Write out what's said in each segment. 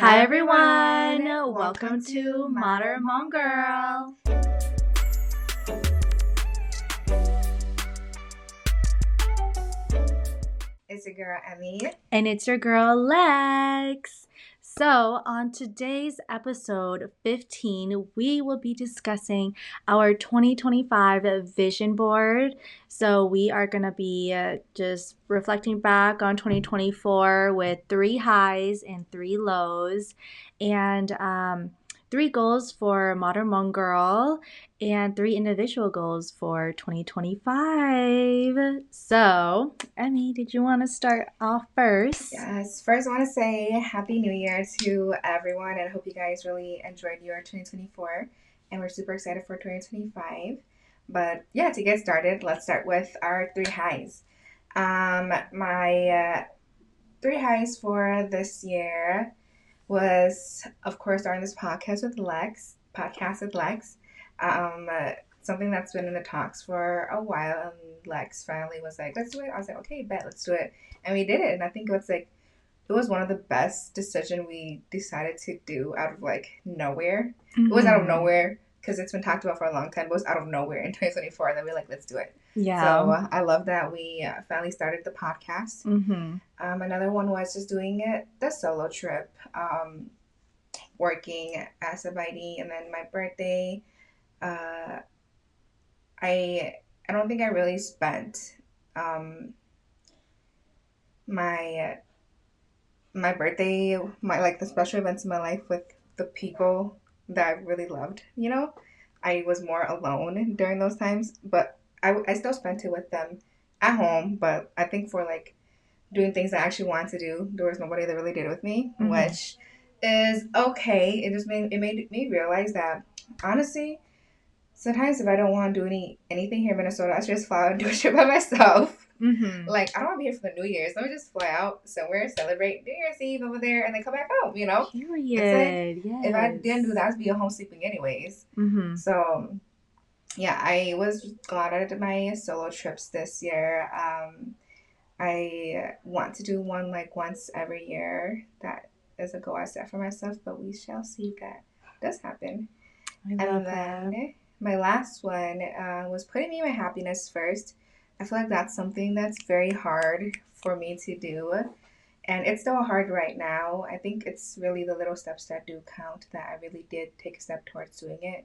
Hi everyone! Welcome to Modern Mom Girl. It's your girl Emmy. And it's your girl Lex. So, on today's episode 15, we will be discussing our 2025 vision board. So, we are going to be just reflecting back on 2024 with 3 highs and 3 lows, and 3 goals for Modern Mom Girl, and 3 individual goals for 2025. So, Emmy, did you want to start off first? Yes. First, I want to say Happy New Year to everyone, and I hope you guys really enjoyed your 2024. And we're super excited for 2025. But yeah, to get started, let's start with our 3 highs. My 3 highs for this year was, of course, starting this podcast with Lex. Um, Something that's been in the talks for a while, and Lex finally was like, "Let's do it." I was like, "Okay, bet, let's do it," and we did it. And I think it was one of the best decisions we decided to do out of nowhere. Mm-hmm. It was out of nowhere because it's been talked about for a long time. But it was out of nowhere in 2024 that we were like, "Let's do it." Yeah. So I love that we finally started the podcast. Mm-hmm. Another one was just doing the solo trip, working as a BID, and then my birthday. I don't think I really spent my birthday, the special events in my life with the people that I really loved. I was more alone during those times, but I still spent it with them at home. But I think for doing things I actually wanted to do, there was nobody that really did it with me, mm-hmm. which is okay. It made me realize that honestly, sometimes if I don't want to do anything here in Minnesota, I should just fly out and do a trip by myself. Mm-hmm. I don't want to be here for the New Year's. Let me just fly out somewhere, celebrate New Year's Eve over there, and then come back home, Period. It's yes. If I didn't do that, I'd be at home sleeping anyways. Mm-hmm. So, yeah, I was glad I did my solo trips this year. I want to do one once every year. That is a goal I set for myself, but we shall see if that does happen. I love that. My last one was putting me my happiness first. I feel like that's something that's very hard for me to do. And it's still hard right now. I think it's really the little steps that do count that I really did take a step towards doing it.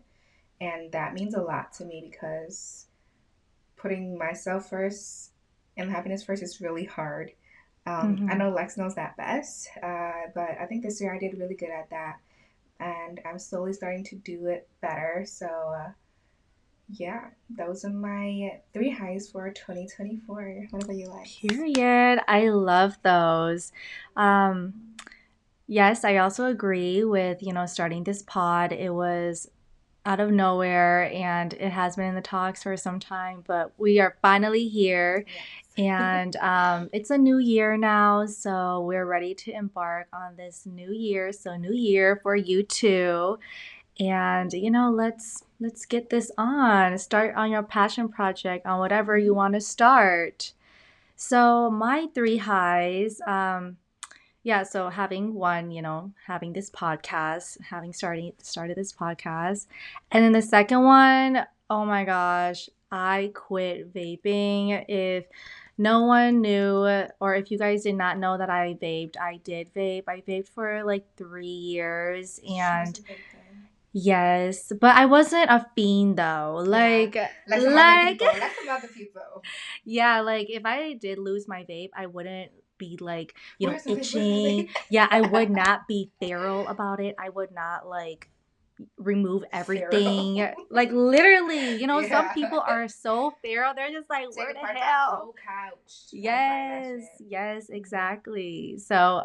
And that means a lot to me because putting myself first and happiness first is really hard. Mm-hmm. I know Lex knows that best, but I think this year I did really good at that. And I'm slowly starting to do it better. So, yeah, those are my 3 highs for 2024. What about you, Lex? Period. I love those. Yes, I also agree with, starting this pod. It was out of nowhere and it has been in the talks for some time, but we are finally here. Yes. And it's a new year now, so we're ready to embark on this new year. So new year for you too. And let's get this on. Start on your passion project on whatever you want to start. So my 3 highs, so having having this podcast, having started this podcast. And then the second one, oh my gosh, I quit vaping. If no one knew, or if you guys did not know that I vaped, I did vape. I vaped for 3 years, and yes, but I wasn't a fiend though. Like some other people. Yeah, if I did lose my vape, I wouldn't be itching. Yeah, I would not be feral about it. I would not remove everything. Literally, yeah. Some people are so feral. They're just where the hell? Couch. Yes, exactly. So,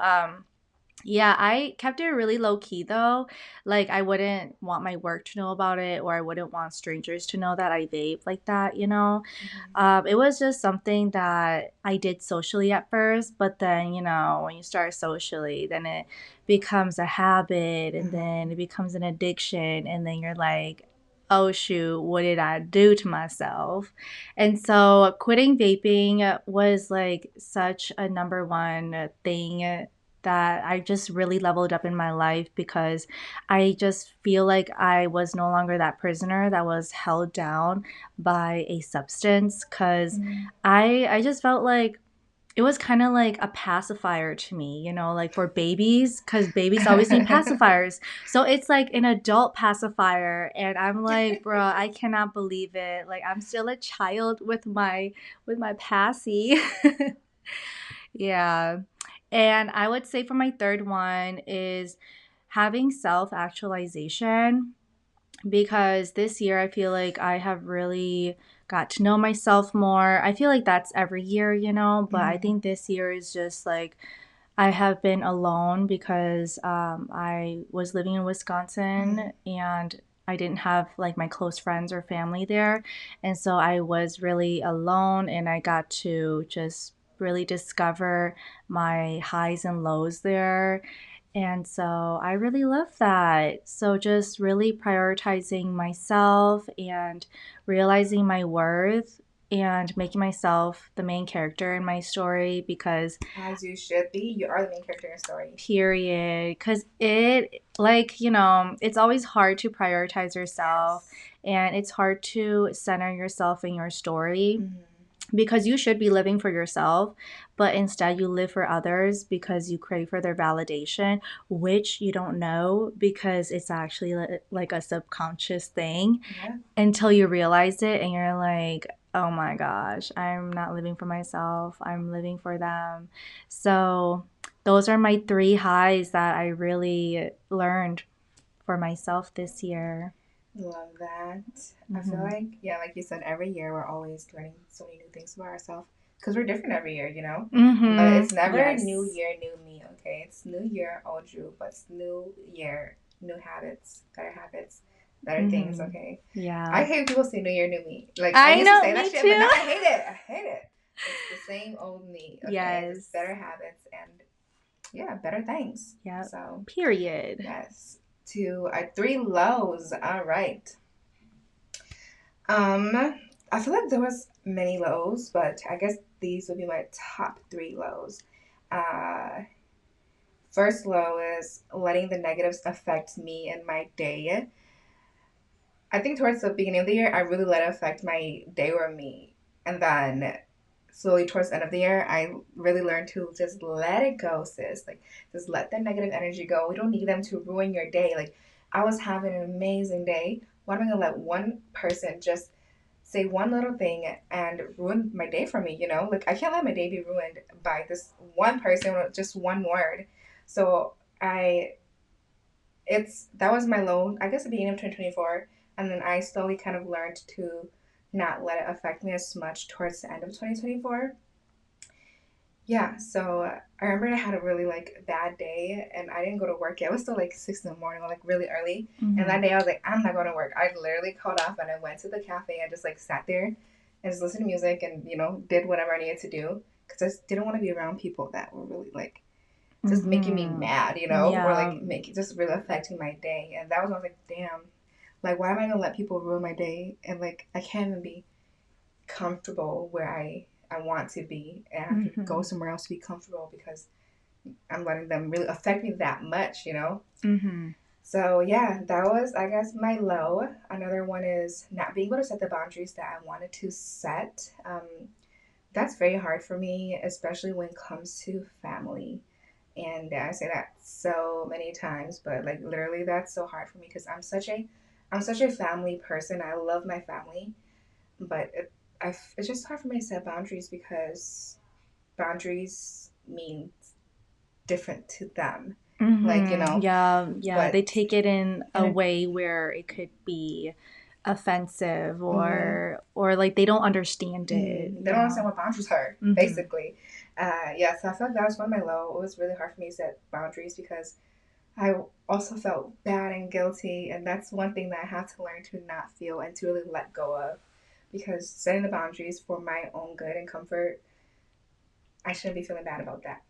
yeah, I kept it really low key though. I wouldn't want my work to know about it, or I wouldn't want strangers to know that I vape like that, Mm-hmm. It was just something that I did socially at first, but then, when you start socially, then it becomes a habit, and mm-hmm. then it becomes an addiction, and then you're like, oh shoot, what did I do to myself? And so quitting vaping was such a number one thing that I just really leveled up in my life because I just feel like I was no longer that prisoner that was held down by a substance because Mm. I just felt like it was kind of like a pacifier to me, you know, like for babies, because babies always need pacifiers. So it's like an adult pacifier, and I'm like, bro, I cannot believe it. Like I'm still a child with my passy. Yeah. And I would say for my third one is having self actualization because this year I feel like I have really got to know myself more. I feel like that's every year, you know, but I Mhm. think this year is just like I have been alone because I was living in Wisconsin Mhm. and I didn't have like my close friends or family there. And so I was really alone and I got to just really discover my highs and lows there. And so I really love that. So just really prioritizing myself and realizing my worth and making myself the main character in my story because As you should be. You are the main character in your story. period because it like you know it's always hard to prioritize yourself Yes. and it's hard to center yourself in your story Mhm. because you should be living for yourself but instead you live for others because you crave for their validation which you don't know because it's actually like a subconscious thing Yeah. until you realize it and you're like, oh my gosh, I'm not living for myself. I'm living for them. So, those are my three highs that I really learned for myself this year. Love that. I feel Hmm. like, yeah, like you said, every year we're always learning so many new things about ourselves because we're different every year, you know? But Hmm. it's never new Yes. year, new me, okay? It's new year, old Drew, but it's new year, new habits, better things, Hmm. okay? I Yeah. hate when people say new year, new me. Like, I I used to know, say that me shit, but too. now I hate it. I hate it. It's the same old me, okay? Just Yes. better habits and, yeah, better things. Yep. So, Period. yes. To our three lows. All right. I feel like there was many lows, but I guess these would be my top three lows. Uh, First low is letting the negatives affect me and my day. I think towards the beginning of the year, I really let it affect my day or me, and then slowly towards the end of the year, I really learned to just let it go, sis. Like, just let the negative energy go. We don't need them to ruin your day. Like, I was having an amazing day. Why am I gonna let one person just say one little thing and ruin my day for me, you know? Like I can't let my day be ruined by this one person with just one word. So I it's that was my low, I guess the beginning of 2024. And then I slowly kind of learned to not let it affect me as much towards the end of 2024. Yeah, so I remember I had a really like bad day and I didn't go to work yet. It was still like 6 in the morning, like really early. And Hmm. that day I was like, I'm not going to work. I literally called off and I went to the cafe. I just like sat there and just listened to music and, did whatever I needed to do. Because I just didn't want to be around people that were really like just making me Hmm. mad, or Yeah. like making just really affecting my day. And that was when I was like, damn, like why am I going to let people ruin my day? And like I can't even be comfortable where I want to be and I have to go Hmm. somewhere else to be comfortable because I'm letting them really affect me that much. Hmm. So yeah, that was I guess my low. Another one is not being able to set the boundaries that I wanted to set. That's very hard for me, especially when it comes to family. And I say that so many times, but like literally that's so hard for me because I'm such a family person. I love my family, but it's just hard for me to set boundaries because boundaries mean different to them. Like, Yeah, yeah. They but take it in a and way where it could be offensive mm-hmm, or like they don't understand it. mm-hmm, they don't Yeah. understand what boundaries are, Mhm. basically. Yeah, so I feel like that was one of my low. It was really hard for me to set boundaries because I also felt bad and guilty, and that's one thing that I have to learn to not feel and to really let go of. Because setting the boundaries for my own good and comfort, I shouldn't be feeling bad about that.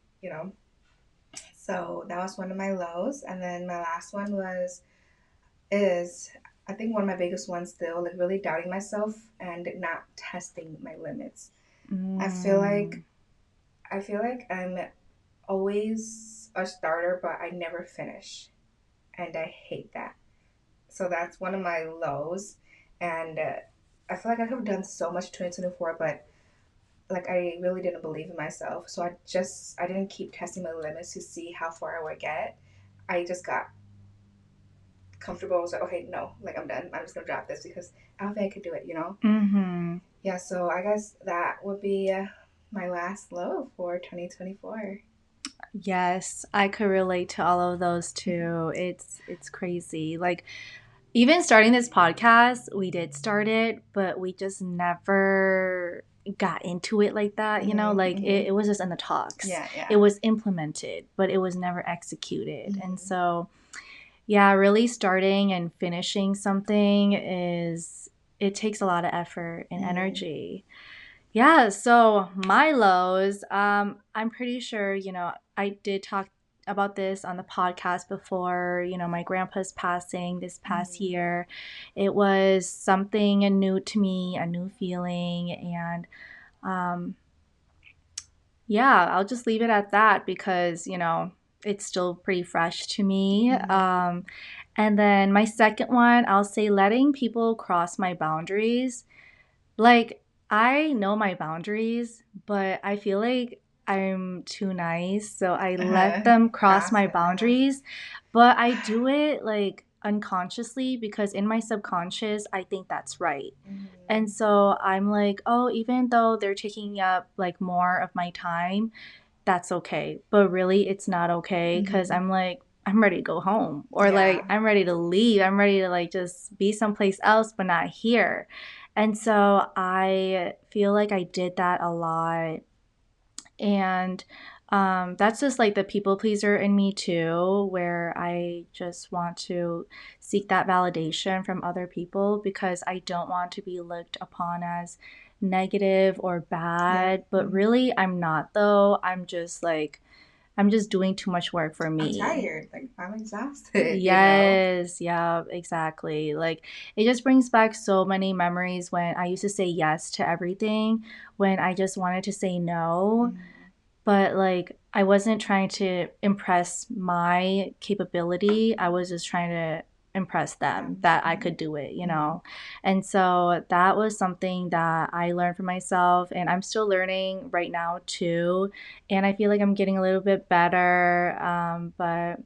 So that was one of my lows, and then my last one is I think one of my biggest ones still like really doubting myself and not testing my limits. I feel like Mm. I feel like I'm always a starter, but I never finish, and I hate that. So that's one of my lows, and I feel like I could have done so much 2024, but like I really didn't believe in myself. So I didn't keep testing my limits to see how far I would get. I just got comfortable. I was like, okay, no, like I'm done. I'm just gonna drop this because I don't think I could do it, you know? Mm-hmm. Yeah, so I guess that would be my last low for 2024. Yes, I could relate to all of those too. It's crazy. Like even starting this podcast, we did start it, but we just never got into it like that, you know? Like Mm-hmm. it was just in the talks. Yeah, It yeah. was implemented, but it was never executed. And Mm-hmm. so, yeah, really starting and finishing something it takes a lot of effort and Mm-hmm. energy. Yeah, so my lows, I'm pretty sure, I did talk about this on the podcast before, my grandpa's passing this past Mm-hmm. year. It was something new to me, a new feeling, and um, yeah, I'll just leave it at that because, it's still pretty fresh to me. Mm-hmm. And then my second one, I'll say letting people cross my boundaries. Like, I know my boundaries, but I feel like I'm too nice, so I let them cross Cross my it. Uh-huh. boundaries. But I do it like unconsciously because in my subconscious, I think that's right. And Mm-hmm. so I'm like, oh, even though they're taking up like more of my time, that's okay. But really, it's not okay because Mm-hmm. I'm like, I'm ready to go home or like Yeah. I'm ready to leave. I'm ready to like just be someplace else, but not here. And so I feel like I did that a lot. And that's just like the people pleaser in me too, where I just want to seek that validation from other people because I don't want to be looked upon as negative or Yep. bad. But Mm-hmm. really, I'm not though. I'm just doing too much work for I'm me. tired. Like I'm exhausted, you know? Yes, yeah, exactly. Like it just brings back so many memories when I used to say yes to everything, when I just wanted to say no, Mm-hmm. but like I wasn't trying to impress my capability. I was just trying to impress them Them. that I Mm-hmm. could do it, you Mm-hmm. know? And so that was something that I learned for myself and I'm still learning right now too. And I feel like I'm getting a little bit better. But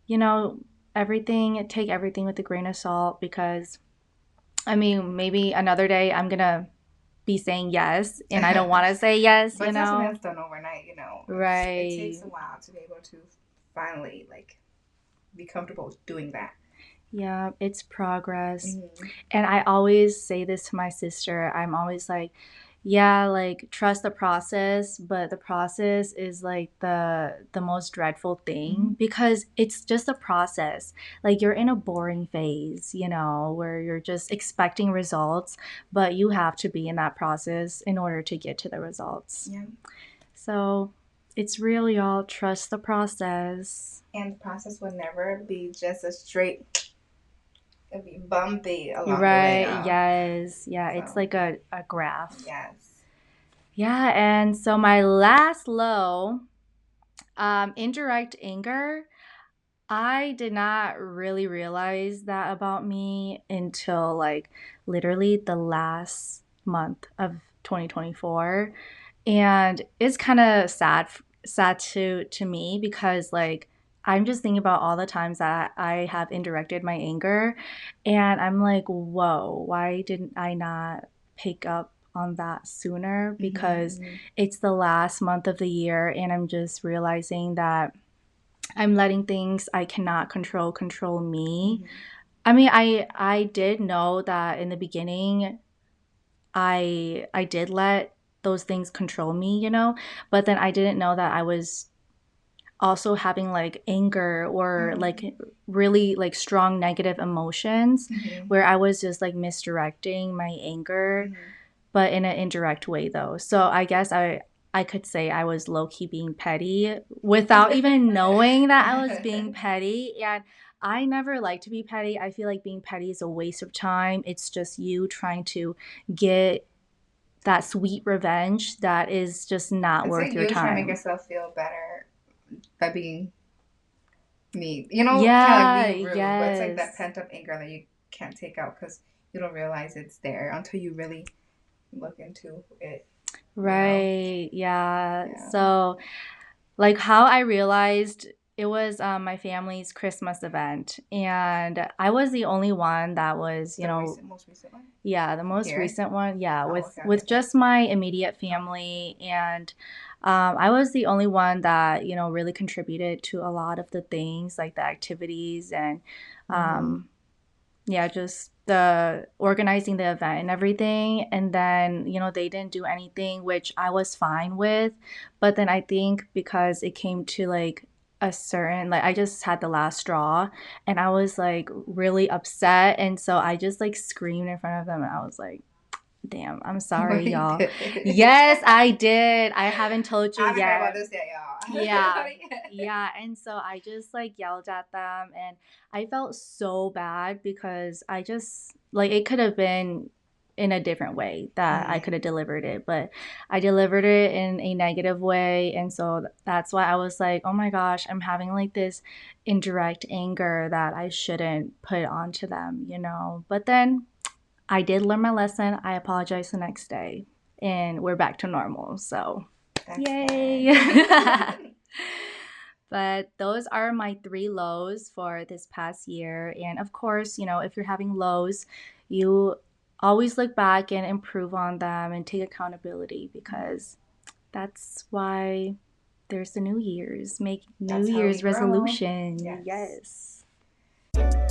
you know, take everything with a grain of salt because I mean, maybe another day I'm gonna be saying yes and I don't want to say yes, But something that's done overnight, you know. It takes Right. a while to be able to finally like be comfortable doing that. Yeah, it's progress. Mm-hmm. And I always say this to my sister. I'm always like, yeah, like trust the process, but the process is like the most dreadful Mm-hmm. thing because it's just a process. Like you're in a boring phase, where you're just expecting results, but you have to be in that process in order to get to the results. Yeah. So, it's real, y'all. Trust the process. And the process will never be just a straight, it'll be bumpy along the way, Right. y'all. Yes. Yeah. It's So, like a graph. yes. Yeah. And so my last low, indirect anger, I did not really realize that about me until like literally the last month of 2024. And it's kind of sad to me because like I'm just thinking about all the times that I have indirected my anger and I'm like, whoa, why didn't I not pick up on that sooner? Because Mm-hmm. it's the last month of the year and I'm just realizing that I'm letting things I cannot control me. Mm-hmm. I mean, I did know that in the beginning I did let those things control me, but then I didn't know that I was also having like anger or Mm-hmm. like really like strong negative emotions Mm-hmm. where I was just like misdirecting my anger, Mm-hmm. but in an indirect way though. So I guess I could say I was low key being petty without even knowing that I was being petty. And I never like to be petty. I feel like being petty is a waste of time. It's just you trying to get that sweet revenge that is just not It's worth like your you trying to make time. yourself feel better by being mean. You know, kind of like Yeah, being rude, but it's like that yes. pent up anger that you can't take out because you don't realize it's there until you really look into it. You know? Right. Yeah. Yeah. So, like how I realized it was my family's Christmas event, and I was the only one that was, The most recent one yeah, the most here. recent one, yeah, Oh, with okay, okay, with okay. just my immediate family, and I was the only one that really contributed to a lot of the things like the activities and Mm-hmm. um, yeah, just the organizing the event and everything. And then, they didn't do anything, which I was fine with. But then I think because it came to like a certain, like, I just had the last straw and I was like really upset. And so I just like screamed in front of them and I was like, damn, I'm No, sorry, you y'all. did. Yes, I did. I haven't told you I haven't heard about yet. this yet, y'all. Yeah. Not yet. Yeah. And so I just like yelled at them and I felt so bad because I just like it could have been in a different way that I Mm-hmm. could have delivered it, but I delivered it in a negative way. And so that's why I was like, oh my gosh, I'm having like this indirect anger that I shouldn't put onto them. But then I did learn my lesson. I apologized the next day and we're back to normal. So, That's yay. good. But those are my three lows for this past year. And of course, if you're having lows, you always look back and improve on them and take accountability because that's why there's the New Year's. Make New That's how we Year's grow. resolution. Yes. Yes.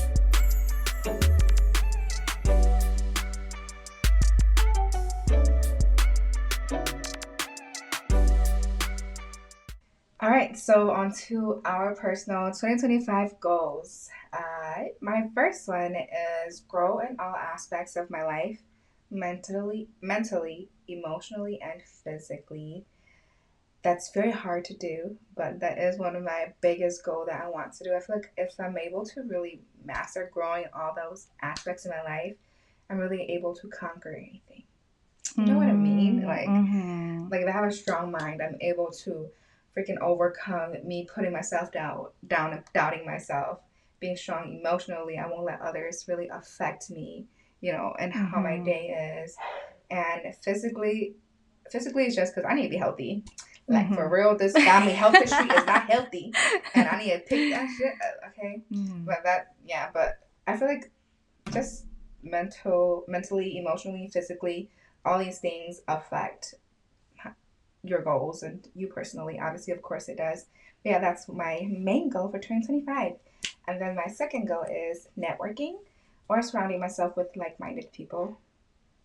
All right, so on to our personal 2025 goals. My first one is grow in all aspects of my life, mentally, emotionally, and physically. That's very hard to do, but that is one of my biggest goals that I want to do. I feel like if I'm able to really master growing all those aspects of my life, I'm really able to conquer anything. You know what I mean? Mm-hmm. Like if I have a strong mind, I'm able to freaking overcome me putting myself down and doubting myself. Being strong emotionally, I won't let others really affect me, and how my Mm-hmm. day is. And physically it's just because I need to be healthy. Like for Mm-hmm. real, this family health history is not healthy, and I need to pick that shit up. Okay, Mm-hmm. but I feel like just mentally, emotionally, physically, all these things affect your goals and you personally. Obviously, of course, it does. But yeah, that's my main goal for 2025. And then my second goal is networking or surrounding myself with like minded people.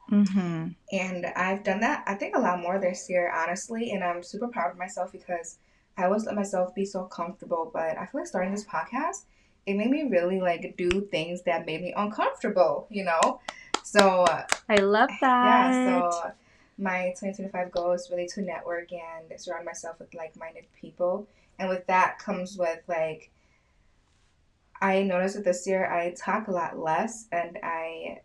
Mm-hmm. And I've done that, I think, a lot more this year, honestly. And I'm super proud of myself because I always let myself be so comfortable. But I feel like starting this podcast, it made me really like do things that made me uncomfortable. So I love yeah, that. so my 2025 goal is really to network and surround myself with like-minded people. And with that comes with like I noticed that this year I talk a lot less and I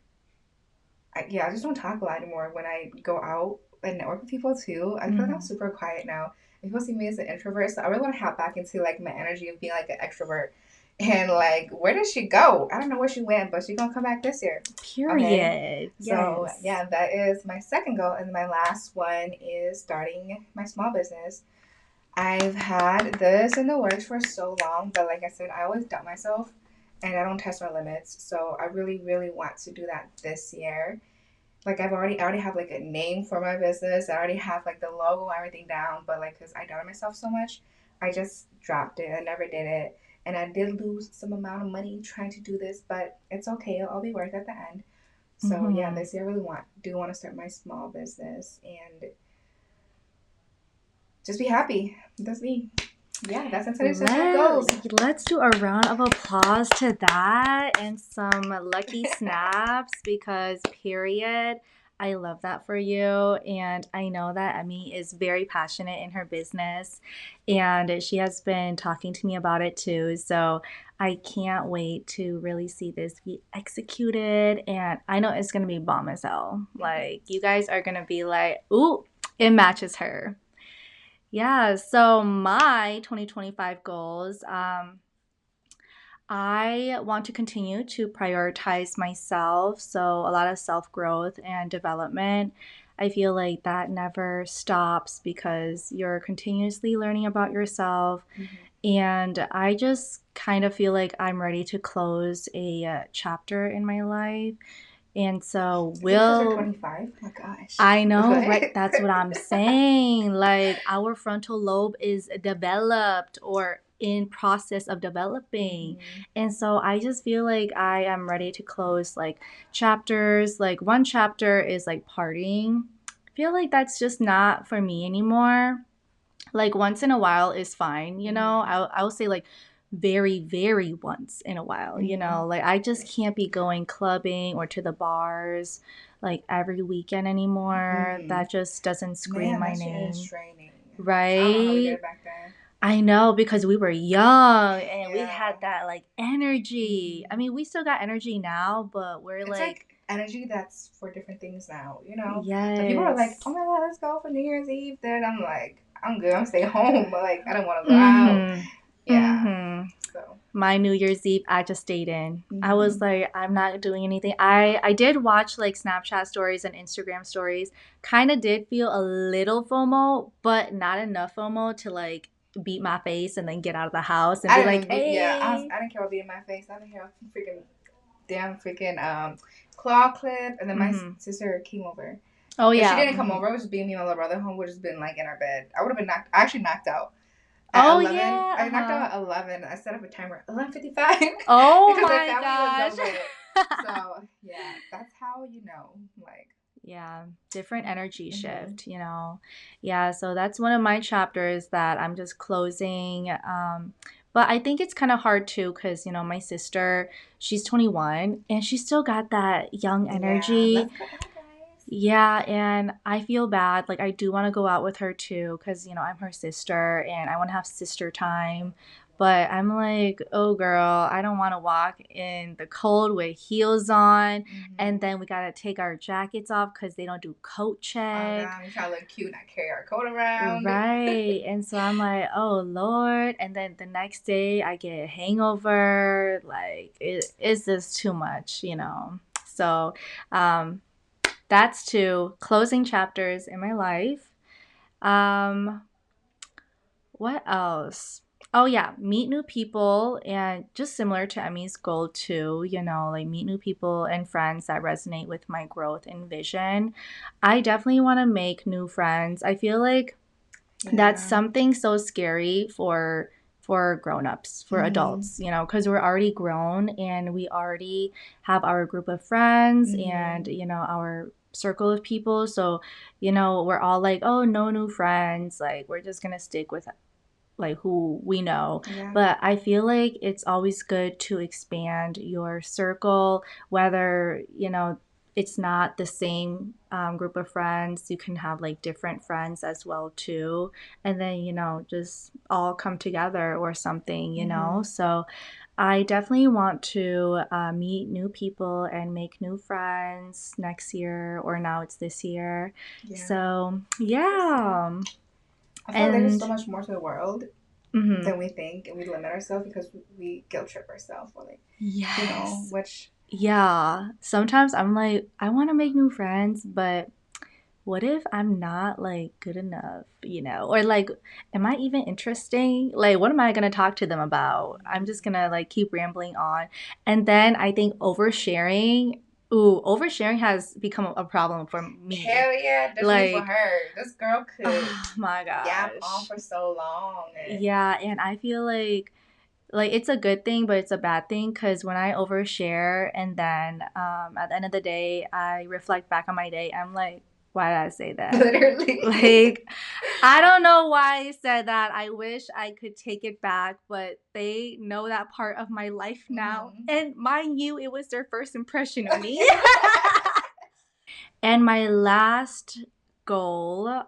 just don't talk a lot anymore when I go out and network with people too. I feel like I'm Mm-hmm. super quiet now. People see me as an introvert, so I really want to hop back into like my energy of being like an extrovert. And like, where did she go? I don't know where she went, but she's gonna come back this year. Okay. Period. So Yes. yeah, that is my second goal, and my last one is starting my small business. I've had this in the works for so long, but like I said, I always doubt myself, and I don't test my limits. So I really, really want to do that this year. Like I already have like a name for my business. I already have like the logo, everything down. But like, cause I doubted myself so much, I just dropped it. I never did it, and I did lose some amount of money trying to do this, but it's okay. It'll all be worth it at the end. So yeah, Mm-hmm. this year I really want to start my small business and just be happy. That's me. Yeah, that's my 2025 goals. Let's do a round of applause to that and some lucky snaps because period. I love that for you. And I know that Emmy is very passionate in her business and she has been talking to me about it too. So I can't wait to really see this be executed. And I know it's going to be bomb as hell. Like, you guys are going to be like, ooh, it matches her. Yeah, so my 2025 goals, I want to continue to prioritize myself. So, a lot of self growth and development. I feel like that never stops because you're continuously learning about yourself. Hmm. And I just kind of feel like I'm ready to close a chapter in my life. And so, Is it because you're will 25? Oh my gosh. I know, right? What? That's what I'm saying. Like our frontal lobe is developed or in process of developing. Hmm. And so I just feel like I am ready to close like chapters. Like one chapter is like partying. I feel like that's just not for me anymore. Like once in a while is fine, you know. Hmm. I'll say like very very once in a while, you Hmm. know. Like I just can't be going clubbing or to the bars like every weekend anymore. Hmm. That just doesn't scream Man, my that shit is name, draining. I don't know how we did right? it back then. I know because we were young and we Yeah. had that like energy. I Hmm. mean, we still got energy now, but we're It's like like, energy that's for different things now, you know? So people are like, oh yes. my God, let's go for New Year's Eve. Then I'm like, I'm good. I'm staying home. But like, I don't want to go out. Mhm. Yeah. Mhm. So. My New Year's Eve, I just stayed in. I was Hmm. like, I'm not doing anything. I did watch like Snapchat stories and Instagram stories. Kind of did feel a little FOMO, but not enough FOMO to like beat my face and then get out of the house and I be didn't like, even be, yeah, hey. I didn't care about being in my face. I didn't care about freaking damn freaking claw clip. And then my Mm-hmm. sister came over. Oh If she yeah. didn't come Mm-hmm. over, it was just being me and my little brother home. Would just been like in our bed. I would have been knocked. I actually knocked out at Oh 11. yeah. I knocked Uh-huh. out at 11. I set up a timer 11:55 Oh because my my family was gosh. up with. So yeah, that's how you know. Like. Yeah, different energy Hmm. shift, you know. Yeah, so that's one of my chapters that I'm just closing. But I think it's kind of hard too because, you know, my sister, she's 21 and she still got that young Yeah, energy. let's go out, guys. Yeah, and I feel bad. Like, I do want to go out with her too because, you know, I'm her sister and I want to have sister time. But I'm like, oh, girl, I don't want to walk in the cold with heels on. And Hmm. then we got to take our jackets off because they don't do coat Oh check. God, we try to look cute, not carry our coat around. Right. And so I'm like, oh, Lord. And then the next day I get a hangover. Like, it's just too much, you know? So, um, that's two closing chapters in my life. Um, what else? Oh yeah, meet new people and just similar to Emmy's goal too, you know, like meet new people and friends that resonate with my growth and vision. I definitely want to make new friends. I feel like that's Yeah. something so scary for grown-ups, for Hmm. adults, you know, because we're already grown and we already have our group of friends and, Hmm. you know, our circle of people. So, you know, we're all like, oh, no new friends. Like, we're just gonna stick with like who we know. Yeah. But I feel like it's always good to expand your circle, whether, you know, it's not the same group of friends. You can have like different friends as well too. And then, you know, just all come together or something, you know. Hmm. So I definitely want to meet new people and make new friends next year, or now it's this year. Yeah. So That's good. yeah. I feel like there's just And so much more to the world mhm. than we think, and we limit ourselves because we guilt trip ourselves, or like, Yes. which. Yeah. Sometimes I'm like, I want to make new friends, but what if I'm not like good enough, you know? Or like, am I even interesting? Like, what am I going to talk to them about? I'm just going to like keep rambling on. And then I think oversharing, ooh, oversharing has become a problem for me. Hell yeah, definitely for Like, her. This girl could oh my yap on gosh. for so long. Yeah. And I feel like it's a good thing but it's a bad thing because when I overshare and then at the end of the day I reflect back on my day, I'm like, why did I say that? Literally. Like, I don't know why I said that. I wish I could take it back, but they know that part of my life now, Hmm. and mind you, it was their first impression of me. And my last goal,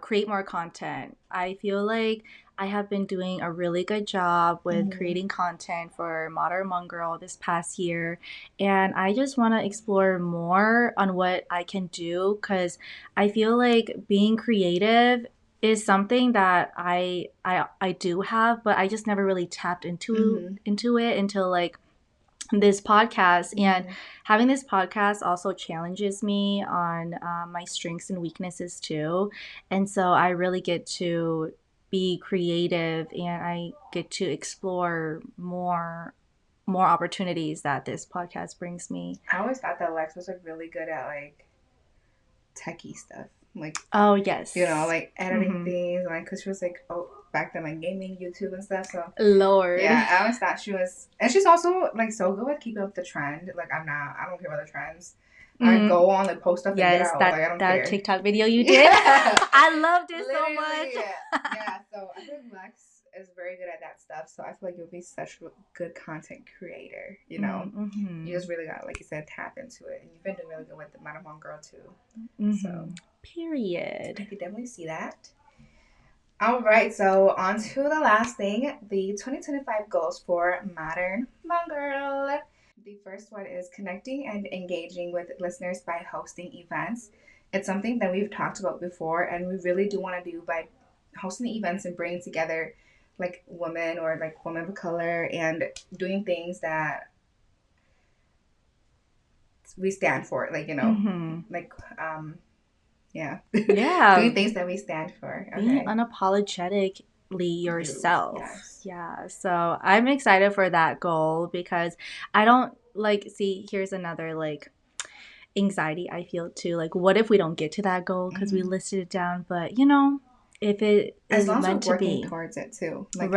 create more content. I feel like I have been doing a really good job with Hmm. creating content for Modern Hmong Girl this past year. And I just want to explore more on what I can do because I feel like being creative is something that I do have, but I just never really tapped into it until like this podcast. And having this podcast also challenges me on my strengths and weaknesses too. And so I really get to be creative and I get to explore more opportunities that this podcast brings me. I always thought that Lex was like really good at like techie stuff, like Oh yes, like editing things, like because she was like back then like gaming, YouTube and stuff. So Lord, yeah, I always thought she was, and she's also like so good with keeping up the trend. Like I'm not, I don't care about the trends. I go on like post stuff and get out. Like I don't care. That TikTok video you did, I loved it so much. Yeah, so I think Lex is very good at that stuff. So I feel like you'll be such a good content creator. You just really got, like you said, tap into it, and you've been doing really good with the Madam Hong Girl too. So period. I could definitely see that. All right, so on to the last thing, the 2025 goals for Modern Hmong Girl. The first one is connecting and engaging with listeners by hosting events. It's something that we've talked about before, and we really do want to do by hosting the events and bringing together like women or like women of color and doing things that we stand for, like like yeah, doing things that we stand for. Okay. Being unapologetically yourself. Yes. Yeah. So I'm excited for that goal because I don't here's another like anxiety I feel too. Like, what if we don't get to that goal because we listed it down? But if it is meant to be, working towards it too, like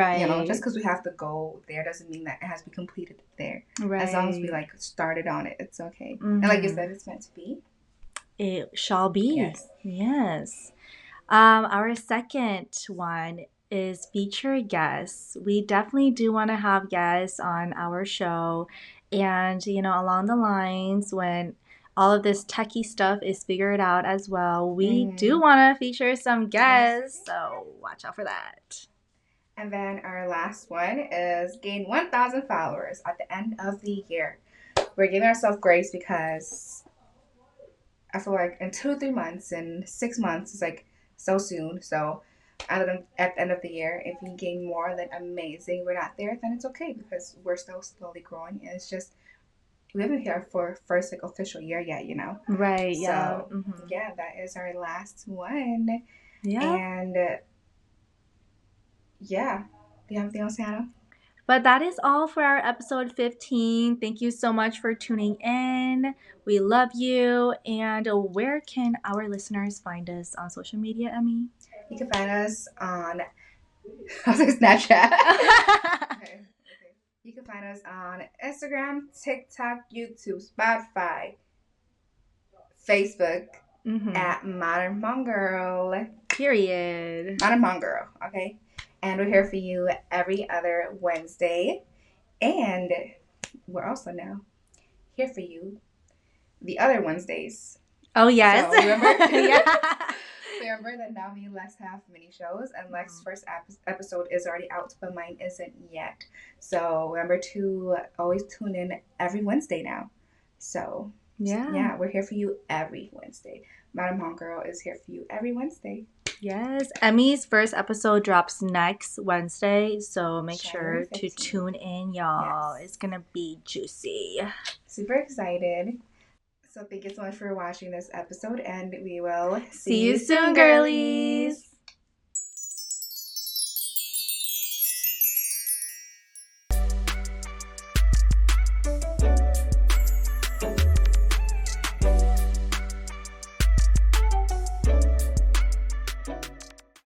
just because we have the goal there doesn't mean that it has to be completed there. Right. As long as we like started on it, it's okay. And like you said, it's meant to be. It shall be. Yes. Our second one is feature guests. We definitely do want to have guests on our show. And, along the lines, when all of this techie stuff is figured out as well, we do want to feature some guests. So watch out for that. And then our last one is gain 1,000 followers at the end of the year. We're giving ourselves grace because I feel like in 2-3 months and 6 months is like so soon. So at the end of the year, if we gain more, then amazing. We're not there, then it's okay because we're still slowly growing. And it's just, we haven't been here for first like official year yet, Right. So yeah, that is our last one. Yeah. And yeah. Do you have anything else, Hannah? But that is all for our episode 15. Thank you so much for tuning in. We love you. And where can our listeners find us on social media, Emmy? You can find us on Snapchat. Okay. You can find us on Instagram, TikTok, YouTube, Spotify, Facebook at Modern Hmong Girl. Period. Modern Hmong Girl, okay? And we're here for you every other Wednesday. And we're also now here for you the other Wednesdays. Oh, yes. So, remember? Yeah. Remember that now me and Lex have mini shows, and Lex's first episode is already out, but mine isn't yet. So remember to always tune in every Wednesday now. So yeah, we're here for you every Wednesday. Madam Hmong Girl is here for you every Wednesday. Yes, Emmy's first episode drops next Wednesday, so make sure to tune in, y'all. Yes. It's gonna be juicy. Super excited. So thank you so much for watching this episode, and we will see you soon, girlies.